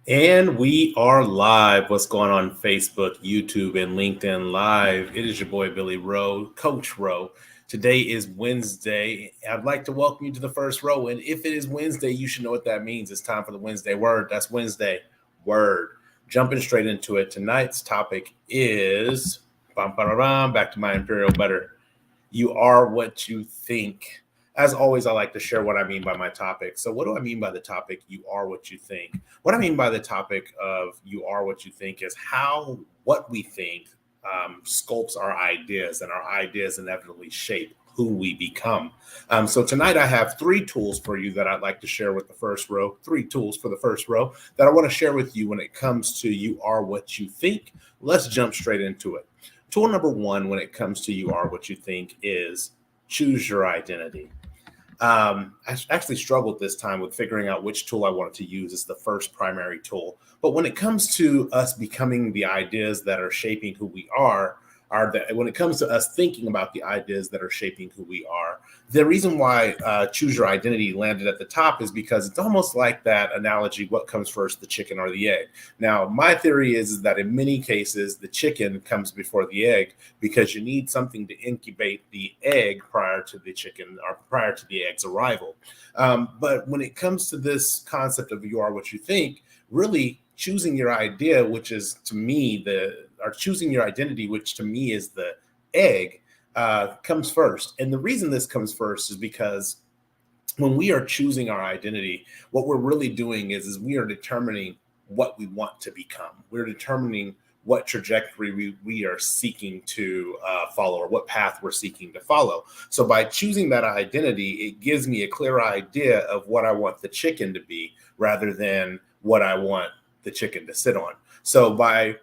And we are live. What's going on Facebook, YouTube, and LinkedIn Live? It is your boy Billy Rowe, Coach Rowe. Today is Wednesday. I'd like to welcome you to the first row. And if it is Wednesday, you should know what that means. It's time for the Wednesday word. That's Wednesday word. Jumping straight into it. Tonight's topic is back to my Imperial Butter. You are what you think. As always, I like to share what I mean by my topic. So, what do I mean by the topic, you are what you think? What I mean by the topic of you are what you think is how what we think sculpts our ideas, and our ideas inevitably shape who we become. So, tonight I have three tools for you that I'd like to share with the first row. Three tools for the first row that I want to share with you when it comes to you are what you think. Let's jump straight into it. Tool number one when it comes to you are what you think is choose your identity. I actually struggled this time with figuring out which tool I wanted to use as the first primary tool. But when it comes to us becoming the ideas that are shaping who we are when it comes to us thinking about the ideas that are shaping who we are, the reason why choose your identity landed at the top is because it's almost like that analogy, what comes first, the chicken or the egg? Now, my theory is that in many cases, the chicken comes before the egg because you need something to incubate the egg prior to the chicken or prior to the egg's arrival. But when it comes to this concept of you are what you think, really choosing your idea, which is to me choosing your identity, which to me is the egg, comes first. And the reason this comes first is because when we are choosing our identity, what we're really doing is we are determining what we want to become. We're determining what trajectory we are seeking to follow, or what path we're seeking to follow. So by choosing that identity, it gives me a clear idea of what I want the chicken to be rather than what I want the chicken to sit on. So by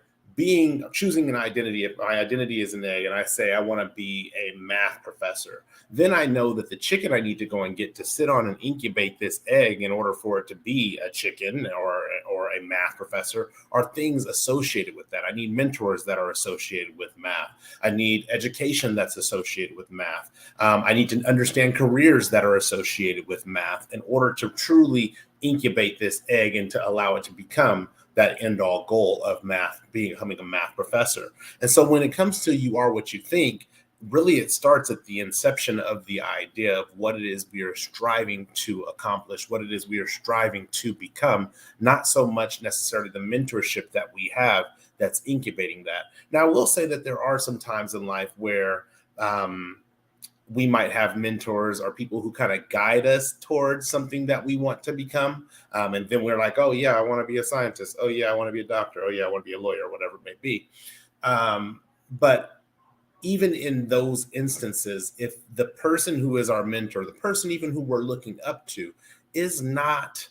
choosing an identity, if my identity is an egg and I say I want to be a math professor, then I know that the chicken I need to go and get to sit on and incubate this egg in order for it to be a chicken or a math professor are things associated with that. I need mentors that are associated with math. I need education that's associated with math. I need to understand careers that are associated with math in order to truly incubate this egg and to allow it to become that end all goal of math, becoming a math professor. And so when it comes to you are what you think, really it starts at the inception of the idea of what it is we are striving to accomplish, what it is we are striving to become, not so much necessarily the mentorship that we have that's incubating that. Now, I will say that there are some times in life where we might have mentors or people who kind of guide us towards something that we want to become. And then we're like, oh, yeah, I want to be a scientist. Oh, yeah, I want to be a doctor. Oh, yeah, I want to be a lawyer, whatever it may be. But even in those instances, if the person who is our mentor, the person even who we're looking up to is not,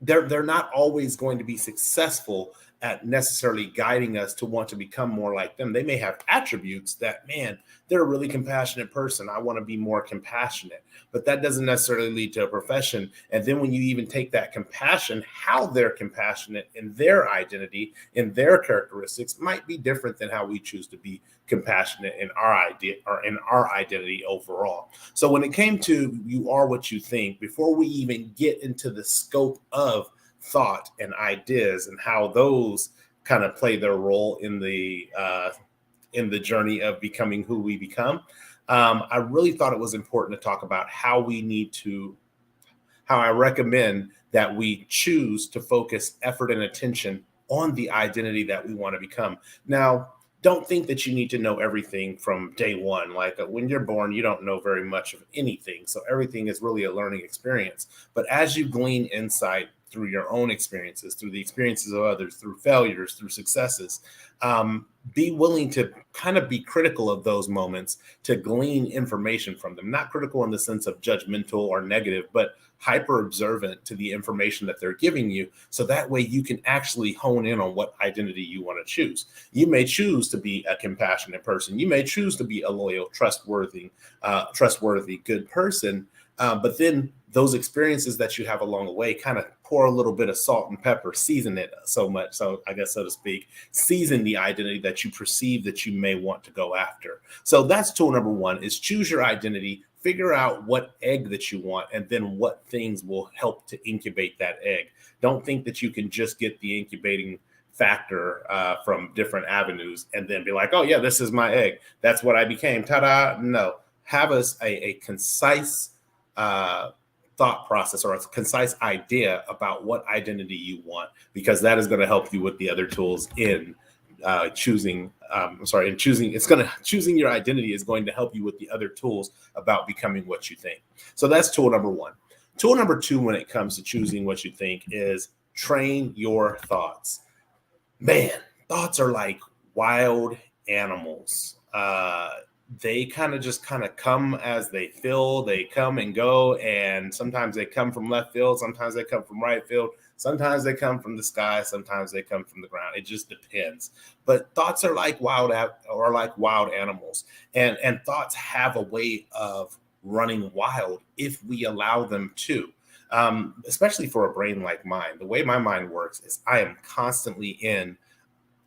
they're not always going to be successful at necessarily guiding us to want to become more like them. They may have attributes that, man, they're a really compassionate person. I want to be more compassionate, but that doesn't necessarily lead to a profession. And then when you even take that compassion, how they're compassionate in their identity, in their characteristics might be different than how we choose to be compassionate in our idea or in our identity overall. So when it came to you are what you think, before we even get into the scope of thought and ideas and how those kind of play their role in the journey of becoming who we become, I really thought it was important to talk about how I recommend that we choose to focus effort and attention on the identity that we want to become. Now, don't think that you need to know everything from day one. Like when you're born, you don't know very much of anything. So everything is really a learning experience. But as you glean insight through your own experiences, through the experiences of others, through failures, through successes, be willing to kind of be critical of those moments to glean information from them. Not critical in the sense of judgmental or negative, but hyper observant to the information that they're giving you. So that way you can actually hone in on what identity you want to choose. You may choose to be a compassionate person. You may choose to be a loyal, trustworthy, good person. But then those experiences that you have along the way kind of pour a little bit of salt and pepper, season it so much, so I guess, so to speak, season the identity that you perceive that you may want to go after. So that's tool number one, is choose your identity figure out what egg that you want and then what things will help to incubate that egg. Don't think that you can just get the incubating factor from different avenues and then be like, oh yeah, this is my egg, that's what I became, ta-da. No, have a concise uh, thought process or a concise idea about what identity you want, because that is going to help you with the other tools in choosing. In choosing, it's going to choosing your identity is going to help you with the other tools about becoming what you think. So that's tool number one. Tool number two, when it comes to choosing what you think, is train your thoughts. Man, thoughts are like wild animals. They kind of come as they feel. They come and go, and sometimes they come from left field, sometimes they come from right field, sometimes they come from the sky, sometimes they come from the ground. It just depends. But thoughts are like wild animals, and thoughts have a way of running wild if we allow them to. Especially for a brain like mine, the way my mind works is I am constantly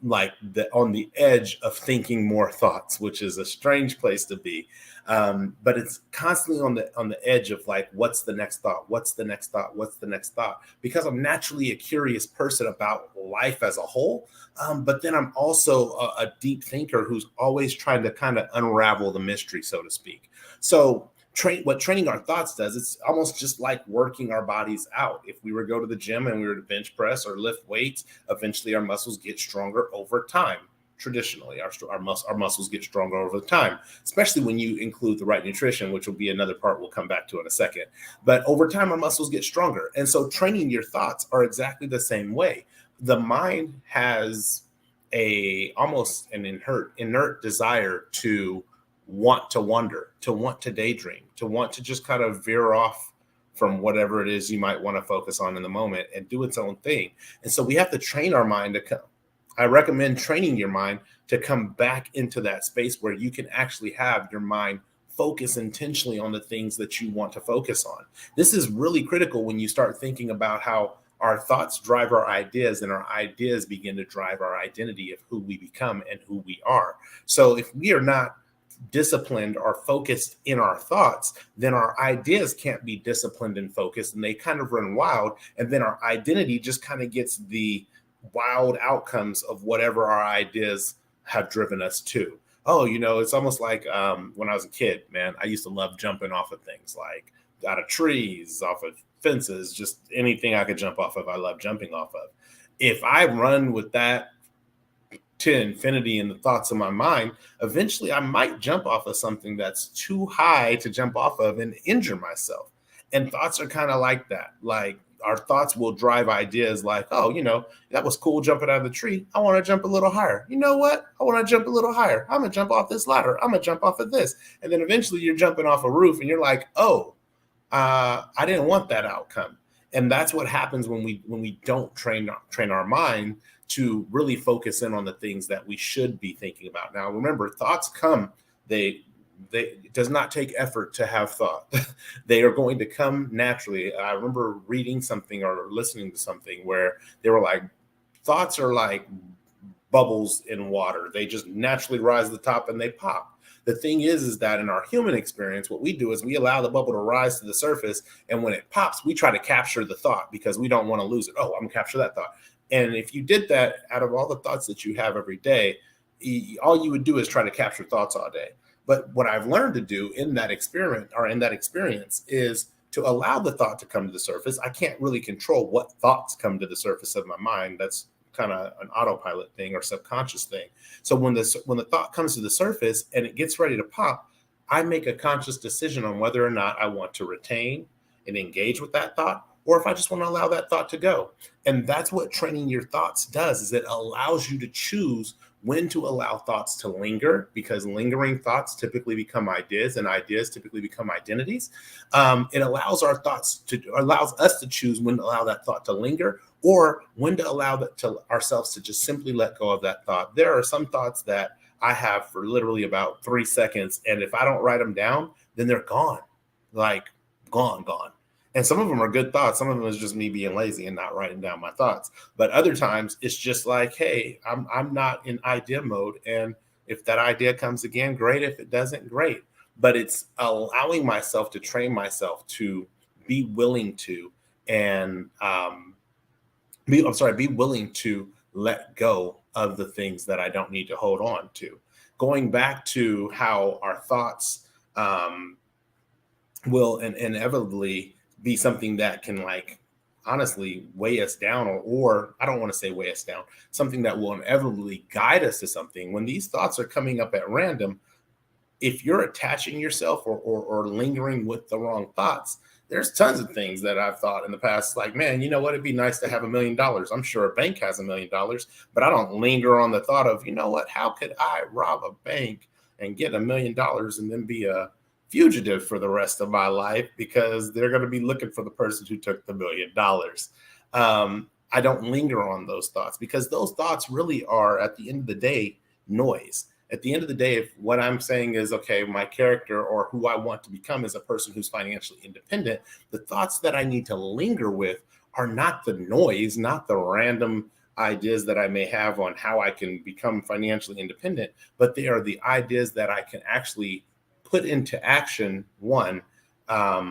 on the edge of thinking more thoughts, which is a strange place to be. But it's constantly on the edge of like, what's the next thought? What's the next thought? What's the next thought? Because I'm naturally a curious person about life as a whole. But then I'm also a deep thinker who's always trying to kind of unravel the mystery, so to speak. So what training our thoughts does, it's almost just like working our bodies out. If we were to go to the gym and we were to bench press or lift weights, eventually our muscles get stronger over time. Traditionally, our muscles get stronger over time, especially when you include the right nutrition, which will be another part we'll come back to in a second. But over time, our muscles get stronger. And so training your thoughts are exactly the same way. The mind has almost an inert desire to want to wonder, to want to daydream, to want to just kind of veer off from whatever it is you might want to focus on in the moment and do its own thing. And so we have to train our mind to come. I recommend training your mind to come back into that space where you can actually have your mind focus intentionally on the things that you want to focus on. This is really critical when you start thinking about how our thoughts drive our ideas and our ideas begin to drive our identity of who we become and who we are. So if we are not disciplined or focused in our thoughts, then our ideas can't be disciplined and focused, and they kind of run wild. And then our identity just kind of gets the wild outcomes of whatever our ideas have driven us to. Oh, it's almost like when I was a kid, man, I used to love jumping off of things, like out of trees, off of fences, just anything I could jump off of. I love jumping off of. If I run with that to infinity in the thoughts of my mind, eventually I might jump off of something that's too high to jump off of and injure myself. And thoughts are kind of like that. Like, our thoughts will drive ideas like, oh, that was cool jumping out of the tree. I want to jump a little higher. You know what? I want to jump a little higher. I'm going to jump off this ladder. I'm going to jump off of this. And then eventually you're jumping off a roof and you're like, oh, I didn't want that outcome. And that's what happens when we don't train our mind to really focus in on the things that we should be thinking about. Now, remember, thoughts come, it does not take effort to have thought. They are going to come naturally. I remember reading something or listening to something where they were like, thoughts are like bubbles in water. They just naturally rise to the top and they pop. The thing is that in our human experience, what we do is we allow the bubble to rise to the surface. And when it pops, we try to capture the thought because we don't want to lose it. Oh, I'm going to capture that thought. And if you did that out of all the thoughts that you have every day, all you would do is try to capture thoughts all day. But what I've learned to do in that experience is to allow the thought to come to the surface. I can't really control what thoughts come to the surface of my mind. That's kind of an autopilot thing or subconscious thing. So when the thought comes to the surface and it gets ready to pop, I make a conscious decision on whether or not I want to retain and engage with that thought, or if I just want to allow that thought to go. And that's what training your thoughts does, is it allows you to choose when to allow thoughts to linger, because lingering thoughts typically become ideas and ideas typically become identities. It allows us to choose when to allow that thought to linger, or when to allow ourselves to just simply let go of that thought. There are some thoughts that I have for literally about 3 seconds. And if I don't write them down, then they're gone, like gone. And some of them are good thoughts. Some of them is just me being lazy and not writing down my thoughts. But other times it's just like, hey, I'm not in idea mode. And if that idea comes again, great. If it doesn't, great. but it's allowing myself to train myself to be willing to and be willing to let go of the things that I don't need to hold on to. Going back to how our thoughts will inevitably be something that can like honestly weigh us down, or I don't want to say weigh us down, something that will inevitably guide us to something. When these thoughts are coming up at random, if you're attaching yourself or lingering with the wrong thoughts, there's tons of things that I've thought in the past, like, man, you know what? It'd be nice to have $1 million. I'm sure a bank has $1 million, but I don't linger on the thought of, you know what? How could I rob a bank and get $1 million and then be a fugitive for the rest of my life because they're going to be looking for the person who took the $1 million. I don't linger on those thoughts because those thoughts really are, at the end of the day, noise. At the end of the day, if what I'm saying is, okay, my character or who I want to become is a person who's financially independent, the thoughts that I need to linger with are not the noise, not the random ideas that I may have on how I can become financially independent, but they are the ideas that I can actually put into action. One,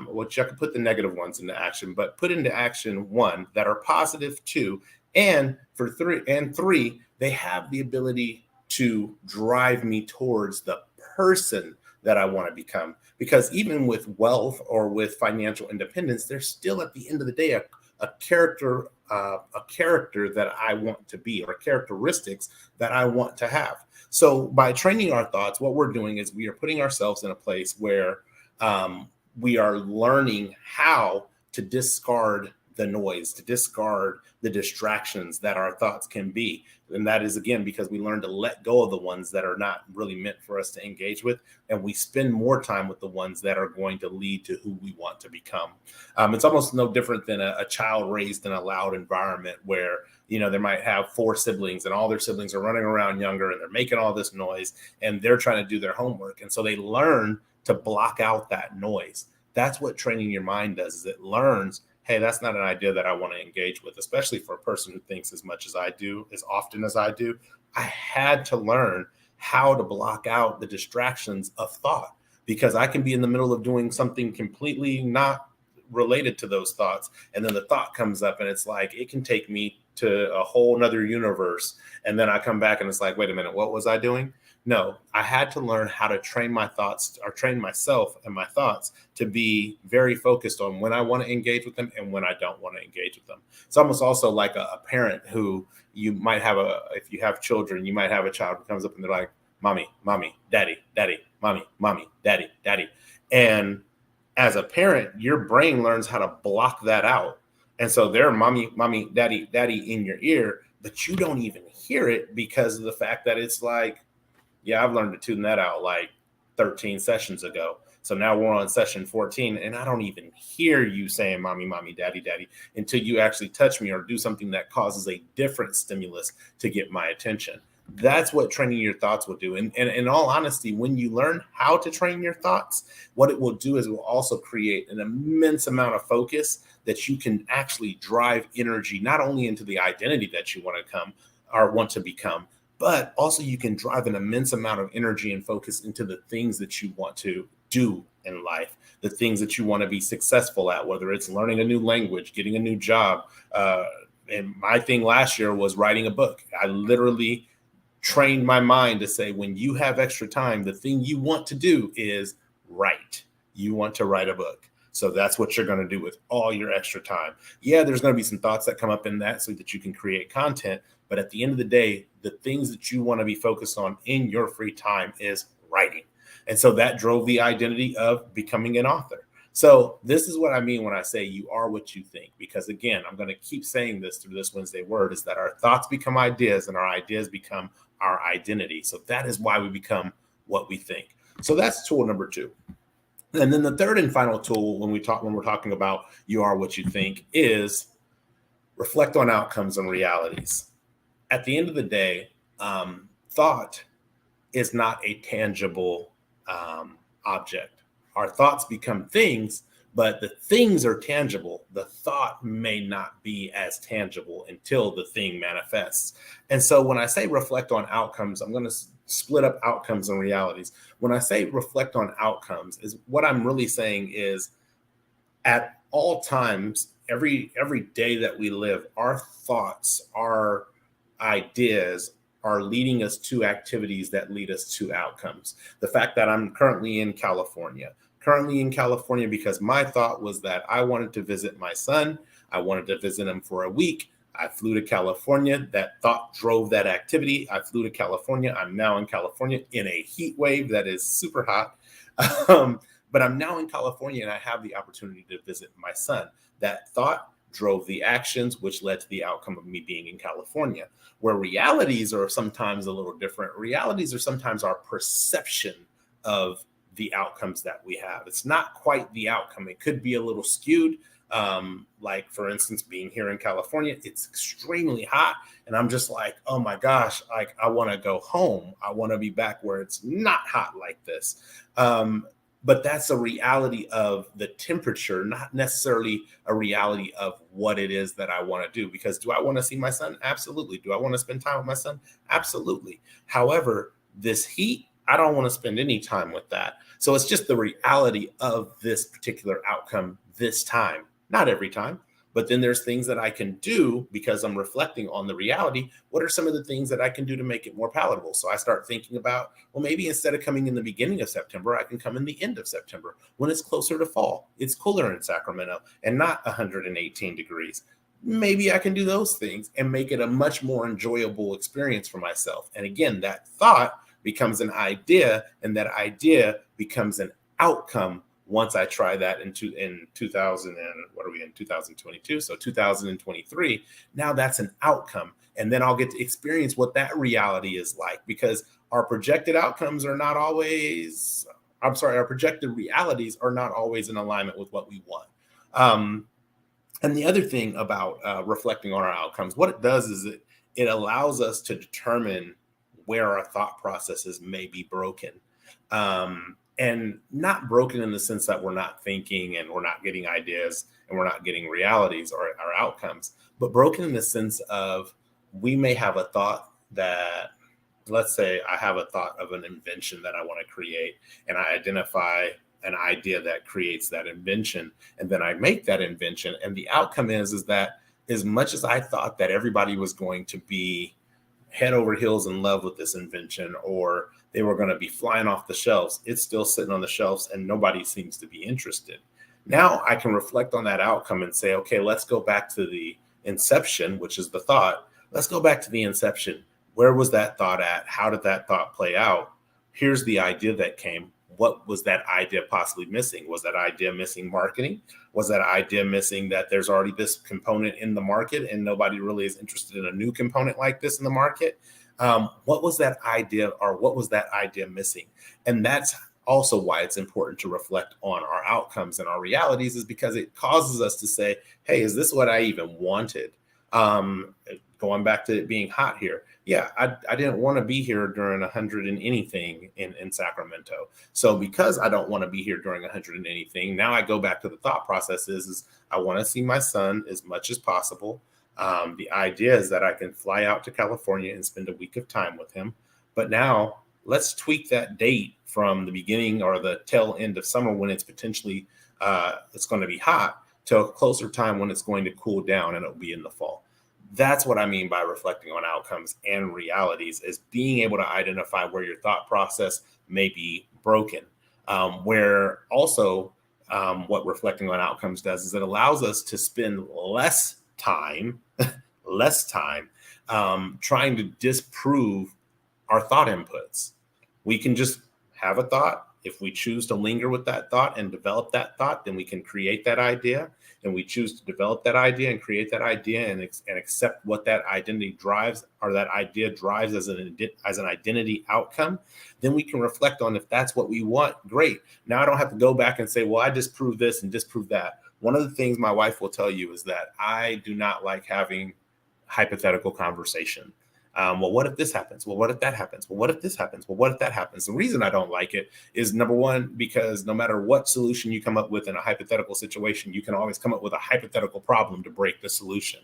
which I could put the negative ones into action, but put into action one that are positive, two, and for three, they have the ability to drive me towards the person that I want to become. Because even with wealth or with financial independence, there's still at the end of the day a character that I want to be, or characteristics that I want to have. So by training our thoughts, what we're doing is we are putting ourselves in a place where we are learning how to discard the noise, to discard the distractions that our thoughts can be. And that is, again, because we learn to let go of the ones that are not really meant for us to engage with. And we spend more time with the ones that are going to lead to who we want to become. It's almost no different than a child raised in a loud environment where, you know, they might have 4 siblings and all their siblings are running around younger and they're making all this noise and they're trying to do their homework. And so they learn to block out that noise. That's what training your mind does, is it learns, hey, that's not an idea that I want to engage with, especially for a person who thinks as much as I do, as often as I do. I had to learn how to block out the distractions of thought, because I can be in the middle of doing something completely not related to those thoughts. And then the thought comes up and it's like, it can take me to a whole nother universe. And then I come back and it's like, wait a minute, what was I doing? No, I had to learn how to train my thoughts, or train myself and my thoughts to be very focused on when I want to engage with them and when I don't want to engage with them. It's almost also like a parent who you might have if you have children, you might have a child who comes up and they're like, mommy, mommy, daddy, daddy, mommy, mommy, daddy, daddy. And as a parent, your brain learns how to block that out. And so they're mommy, mommy, daddy, daddy in your ear, but you don't even hear it because of the fact that it's like, yeah, I've learned to tune that out like 13 sessions ago. So now we're on session 14 and I don't even hear you saying mommy, mommy, daddy, daddy until you actually touch me or do something that causes a different stimulus to get my attention. That's what training your thoughts will do. And in all honesty, when you learn how to train your thoughts, what it will do is it will also create an immense amount of focus that you can actually drive energy, not only into the identity that you want to come or want to become, but also you can drive an immense amount of energy and focus into the things that you want to do in life, the things that you want to be successful at, whether it's learning a new language, getting a new job. And my thing last year was writing a book. I literally trained my mind to say, when you have extra time, the thing you want to do is write. You want to write a book. So that's what you're going to do with all your extra time. Yeah, there's going to be some thoughts that come up in that so that you can create content. But at the end of the day, the things that you want to be focused on in your free time is writing. And so that drove the identity of becoming an author. So this is what I mean when I say you are what you think, because again, I'm going to keep saying this through this Wednesday word, is that our thoughts become ideas and our ideas become our identity. So that is why we become what we think. So that's tool number 2. And then the third and final tool when we're talking about you are what you think is reflect on outcomes and realities. At the end of the day, thought is not a tangible object. Our thoughts become things, but the things are tangible. The thought may not be as tangible until the thing manifests. And so when I say reflect on outcomes, I'm going to split up outcomes and realities. When I say reflect on outcomes, is what I'm really saying is at all times, every day that we live, our thoughts, our ideas are leading us to activities that lead us to outcomes. The fact that I'm currently in California because my thought was that I wanted to visit my son. I wanted to visit him for a week. I flew to California. That thought drove that activity. I flew to California. I'm now in California in a heat wave that is super hot. Um, but I'm now in California and I have the opportunity to visit my son. That thought drove the actions, which led to the outcome of me being in California. Where realities are sometimes a little different. Realities are sometimes our perception of the outcomes that we have. It's not quite the outcome. It could be a little skewed. Like for instance, being here in California, it's extremely hot. And I'm just like, oh my gosh, like I want to go home. I want to be back where it's not hot like this. But that's a reality of the temperature, not necessarily a reality of what it is that I want to do. Because do I want to see my son? Absolutely. Do I want to spend time with my son? Absolutely. However, this heat, I don't want to spend any time with that. So it's just the reality of this particular outcome this time, not every time. But then there's things that I can do because I'm reflecting on the reality. What are some of the things that I can do to make it more palatable? So I start thinking about, well, maybe instead of coming in the beginning of September, I can come in the end of September when it's closer to fall. It's cooler in Sacramento and not 118 degrees. Maybe I can do those things and make it a much more enjoyable experience for myself. And again, that thought becomes an idea, and that idea becomes an outcome once I try that in 2000 and what are we in 2022? So 2023, now that's an outcome. And then I'll get to experience what that reality is like, because our projected outcomes are not always, our projected realities are not always in alignment with what we want. And the other thing about reflecting on our outcomes, what it does is it allows us to determine where our thought processes may be broken. And not broken in the sense that we're not thinking and we're not getting ideas and we're not getting realities or outcomes, but broken in the sense of we may have a thought that, let's say I have a thought of an invention that I want to create, and I identify an idea that creates that invention, and then I make that invention. And the outcome is that as much as I thought that everybody was going to be head over heels in love with this invention, or they were going to be flying off the shelves, it's still sitting on the shelves and nobody seems to be interested. Now I can reflect on that outcome and say, okay, let's go back to the inception, which is the thought. Let's go back to the inception. Where was that thought at? How did that thought play out? Here's the idea that came. What was that idea possibly missing? Was that idea missing marketing? Was that idea missing that there's already this component in the market and nobody really is interested in a new component like this in the market? What was that idea, or what was that idea missing? And that's also why it's important to reflect on our outcomes and our realities, is because it causes us to say, hey, is this what I even wanted? Going back to it being hot here. Yeah, I didn't want to be here during 100 and anything in Sacramento. So because I don't want to be here during 100 and anything, now I go back to the thought process is I want to see my son as much as possible. The idea is that I can fly out to California and spend a week of time with him. But now let's tweak that date from the beginning or the tail end of summer when it's potentially it's going to be hot to a closer time when it's going to cool down and it'll be in the fall. That's what I mean by reflecting on outcomes and realities, is being able to identify where your thought process may be broken. Where also what reflecting on outcomes does is it allows us to spend less time trying to disprove our thought inputs. We can just have a thought. If we choose to linger with that thought and develop that thought, then we can create that idea. And we choose to develop that idea and create that idea and accept what that identity drives, or that idea drives as an identity outcome. Then we can reflect on if that's what we want. Great. Now I don't have to go back and say, well, I disprove this and disprove that. One of the things my wife will tell you is that I do not like having hypothetical conversation. Well, what if this happens? Well, what if that happens? Well, what if this happens? Well, what if that happens? The reason I don't like it is, number one, because no matter what solution you come up with in a hypothetical situation, you can always come up with a hypothetical problem to break the solution.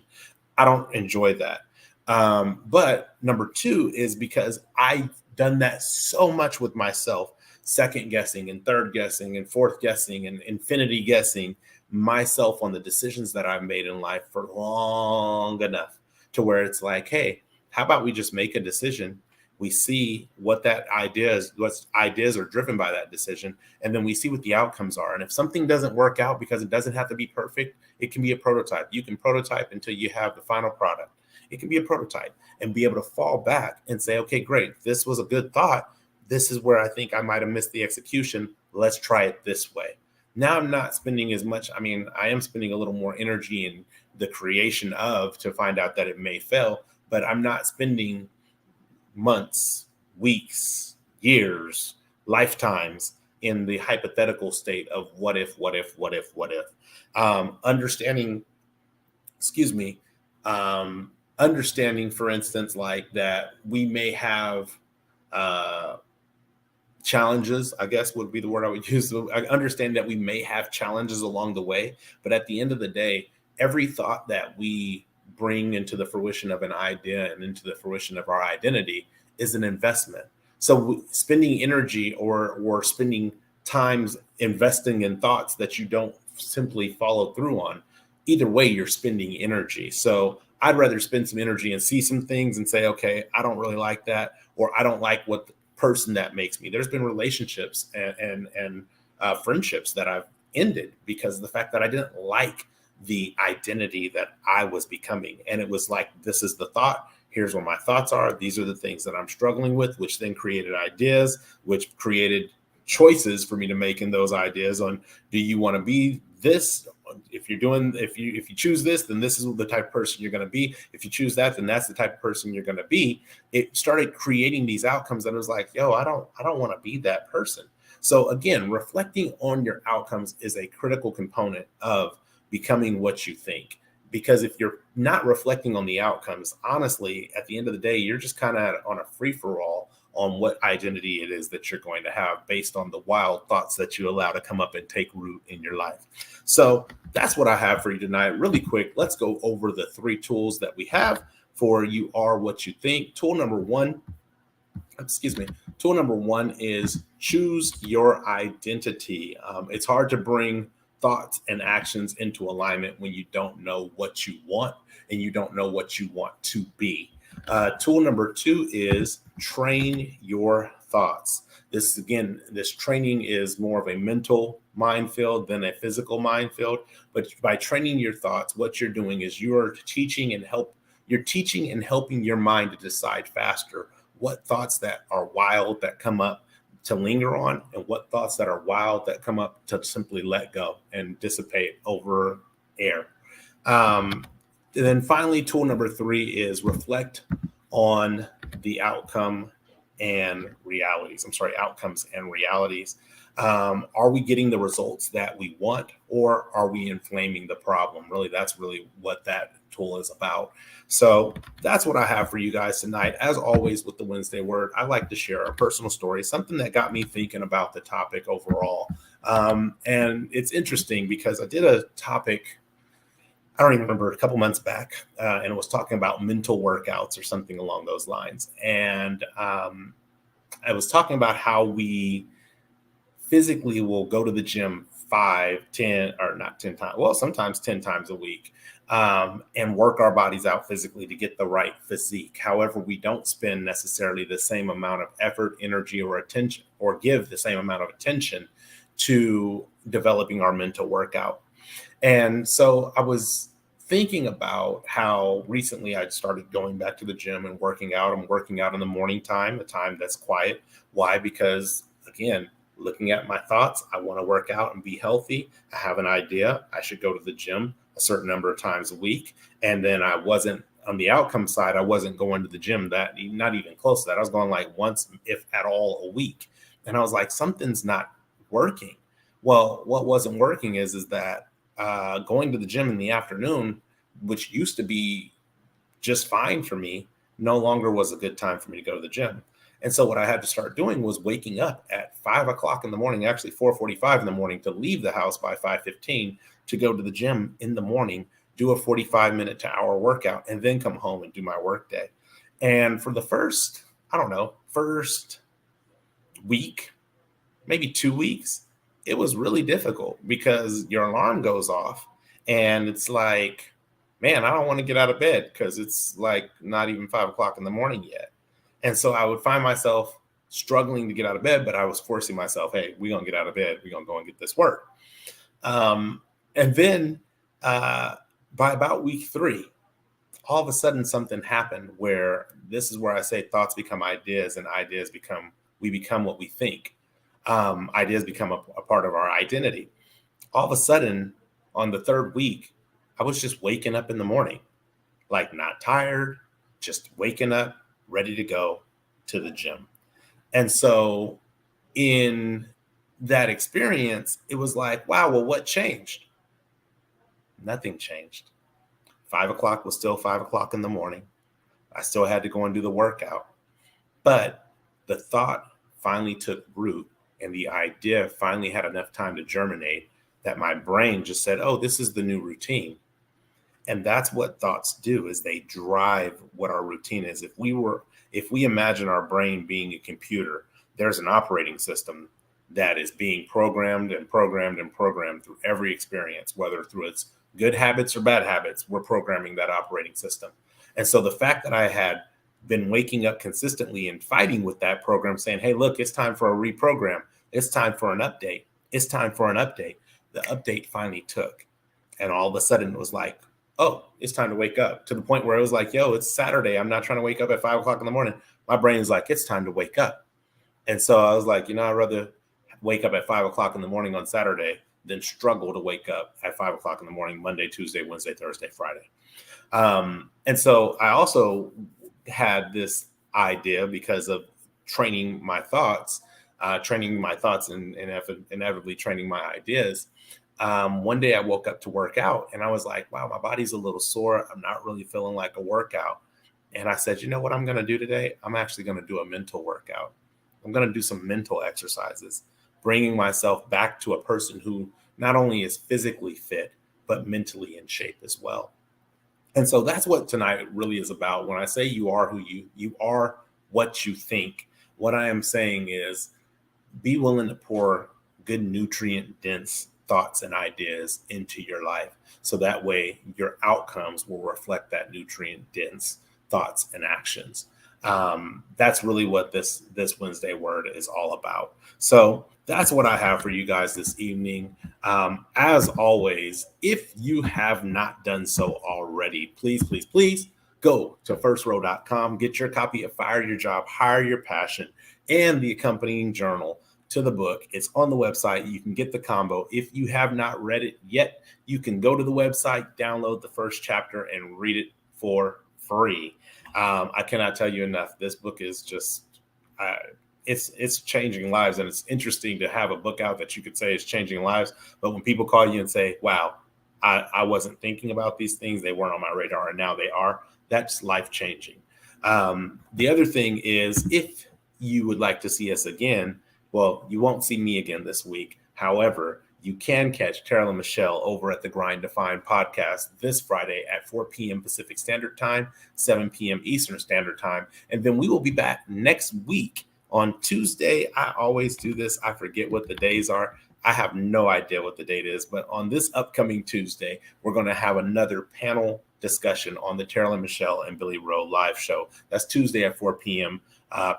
I don't enjoy that. But number two is because I done that so much with myself, second guessing and third guessing and fourth guessing and infinity guessing myself on the decisions that I've made in life for long enough to where it's like, hey, how about we just make a decision? We see what that idea is, what ideas are driven by that decision, and then we see what the outcomes are. And if something doesn't work out, because it doesn't have to be perfect, it can be a prototype. You can prototype until you have the final product. It can be a prototype and be able to fall back and say, okay, great, this was a good thought. This is where I think I might have missed the execution. Let's try it this way. Now I'm not spending as much. I mean, I am spending a little more energy in the creation of to find out that it may fail, but I'm not spending months, weeks, years, lifetimes in the hypothetical state of what if, what if, what if, what if. Understanding, excuse me, understanding, for instance, like that we may have challenges, I guess would be the word I would use. So I understand that we may have challenges along the way, but at the end of the day, every thought that we bring into the fruition of an idea and into the fruition of our identity is an investment. So spending energy or spending times investing in thoughts that you don't simply follow through on, either way, you're spending energy. So I'd rather spend some energy and see some things and say, okay, I don't really like that, or I don't like what the person that makes me. There's been relationships and friendships that I've ended because of the fact that I didn't like the identity that I was becoming. And it was like, this is the thought. Here's what my thoughts are. These are the things that I'm struggling with, which then created ideas, which created choices for me to make in those ideas on, do you want to be this? If you choose this, then this is the type of person you're going to be. If you choose that, then that's the type of person you're going to be. It started creating these outcomes that was like, yo, I don't want to be that person. So again, reflecting on your outcomes is a critical component of becoming what you think. Because if you're not reflecting on the outcomes, honestly, at the end of the day, you're just kind of on a free for all on what identity it is that you're going to have based on the wild thoughts that you allow to come up and take root in your life. So that's what I have for you tonight. Really quick, let's go over the 3 tools that we have for You Are What You Think. Tool number one is choose your identity. It's hard to bring thoughts and actions into alignment when you don't know what you want and you don't know what you want to be. Tool number 2 is train your thoughts. This training is more of a mental minefield than a physical minefield. But by training your thoughts, what you're doing is you're teaching and helping your mind to decide faster what thoughts that are wild that come up to linger on, and what thoughts that are wild that come up to simply let go and dissipate over air. And then finally, tool number 3 is reflect on the outcomes and realities. Are we getting the results that we want, or are we inflaming the problem? Really, that's really what that tool is about. So that's what I have for you guys tonight. As always, with the Wednesday Word, I like to share a personal story, something that got me thinking about the topic overall. And it's interesting because I did a topic, I don't even remember, a couple months back, and it was talking about mental workouts or something along those lines. And I was talking about how we physically will go to the gym 5, 10, or not 10 times, well, sometimes 10 times a week, and work our bodies out physically to get the right physique. However, we don't spend necessarily the same amount of effort, energy, or attention, or give the same amount of attention to developing our mental workout. And so I was thinking about how recently I'd started going back to the gym and working out. I'm working out in the morning time, the time that's quiet. Why? Because, again, looking at my thoughts, I want to work out and be healthy. I have an idea. I should go to the gym a certain number of times a week. And then I wasn't, on the outcome side, I wasn't going to the gym not even close to that. I was going like once, if at all, a week. And I was like, something's not working. Well, what wasn't working is that going to the gym in the afternoon, which used to be just fine for me, no longer was a good time for me to go to the gym. And so what I had to start doing was waking up at 5 o'clock in the morning, actually 4:45 in the morning, to leave the house by 5:15 to go to the gym in the morning, do a 45-minute to hour workout, and then come home and do my work day. And for the first I don't know, first week, maybe 2 weeks, it was really difficult because your alarm goes off and it's like, man, I don't want to get out of bed because it's like not even 5 o'clock in the morning yet. And so I would find myself struggling to get out of bed, but I was forcing myself, hey, we're going to get out of bed. We're going to go and get this work. And then by about week 3, all of a sudden something happened where this is where I say thoughts become ideas and we become what we think. Ideas become a part of our identity. All of a sudden, on the 3rd week, I was just waking up in the morning, like not tired, just waking up, ready to go to the gym. And so in that experience, it was like, wow, well, what changed? Nothing changed. 5 o'clock was still 5 o'clock in the morning. I still had to go and do the workout. But the thought finally took root and the idea finally had enough time to germinate that my brain just said, oh, this is the new routine. And that's what thoughts do, is they drive what our routine is. If we imagine our brain being a computer, there's an operating system that is being programmed and programmed and programmed through every experience, whether through its good habits or bad habits, we're programming that operating system. And so the fact that I had been waking up consistently and fighting with that program saying, hey, look, it's time for a reprogram. It's time for an update. It's time for an update. The update finally took. And all of a sudden it was like, oh, it's time to wake up, to the point where it was like, yo, it's Saturday. I'm not trying to wake up at 5 o'clock in the morning. My brain is like, it's time to wake up. And so I was like, I'd rather wake up at 5 o'clock in the morning on Saturday than struggle to wake up at 5 o'clock in the morning, Monday, Tuesday, Wednesday, Thursday, Friday. And so I also had this idea because of training my thoughts and inevitably training my ideas. One day I woke up to work out and I was like, wow, my body's a little sore. I'm not really feeling like a workout. And I said, you know what I'm going to do today? I'm actually going to do a mental workout. I'm going to do some mental exercises, bringing myself back to a person who not only is physically fit, but mentally in shape as well. And so that's what tonight really is about. When I say you are who you are, what you think, what I am saying is be willing to pour good nutrient dense thoughts and ideas into your life. So that way your outcomes will reflect that nutrient dense thoughts and actions. That's really what this Wednesday word is all about. So that's what I have for you guys this evening. As always, if you have not done so already, please, please, please go to firstrow.com, get your copy of Fire Your Job, Hire Your Passion, and the accompanying journal to the book. It's on the website. You can get the combo. If you have not read it yet, you can go to the website, download the first chapter, and read it for free. I cannot tell you enough. This book is just, it's changing lives. And it's interesting to have a book out that you could say is changing lives. But when people call you and say, wow, I wasn't thinking about these things, they weren't on my radar, and now they are, that's life changing. The other thing is, if you would like to see us again, well, you won't see me again this week. However, you can catch Terrell and Michelle over at the Grind Defined podcast this Friday at 4 p.m. Pacific Standard Time, 7 p.m. Eastern Standard Time. And then we will be back next week on Tuesday. I always do this. I forget what the days are. I have no idea what the date is. But on this upcoming Tuesday, we're going to have another panel discussion on the Terrell and Michelle and Billy Rowe live show. That's Tuesday at 4 p.m.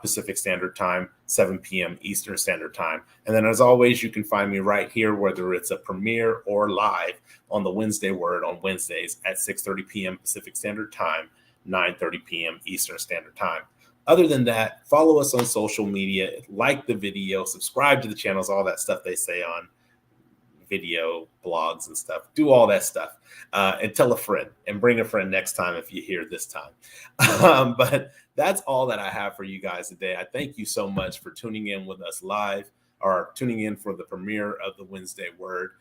Pacific Standard Time, 7 p.m. Eastern Standard Time. And then, as always, you can find me right here, whether it's a premiere or live, on the Wednesday Word on Wednesdays at 6:30 p.m. Pacific Standard Time, 9:30 p.m. Eastern Standard Time. Other than that, follow us on social media, like the video, subscribe to the channels, all that stuff they say on video blogs and stuff. Do all that stuff, and tell a friend, and bring a friend next time if you hear this time. But that's all that I have for you guys today. I thank you so much for tuning in with us live, or tuning in for the premiere of the Wednesday Word.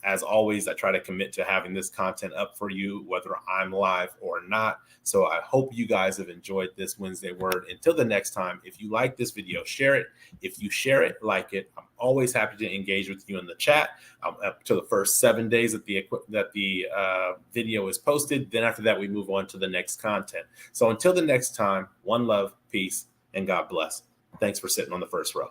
As always, I try to commit to having this content up for you, whether I'm live or not. So I hope you guys have enjoyed this Wednesday Word. Until the next time, if you like this video, share it. If you share it, like it, I'm always happy to engage with you in the chat. Up to the first 7 days that the video is posted. Then after that, we move on to the next content. So until the next time, one love, peace, and God bless. Thanks for sitting on the first row.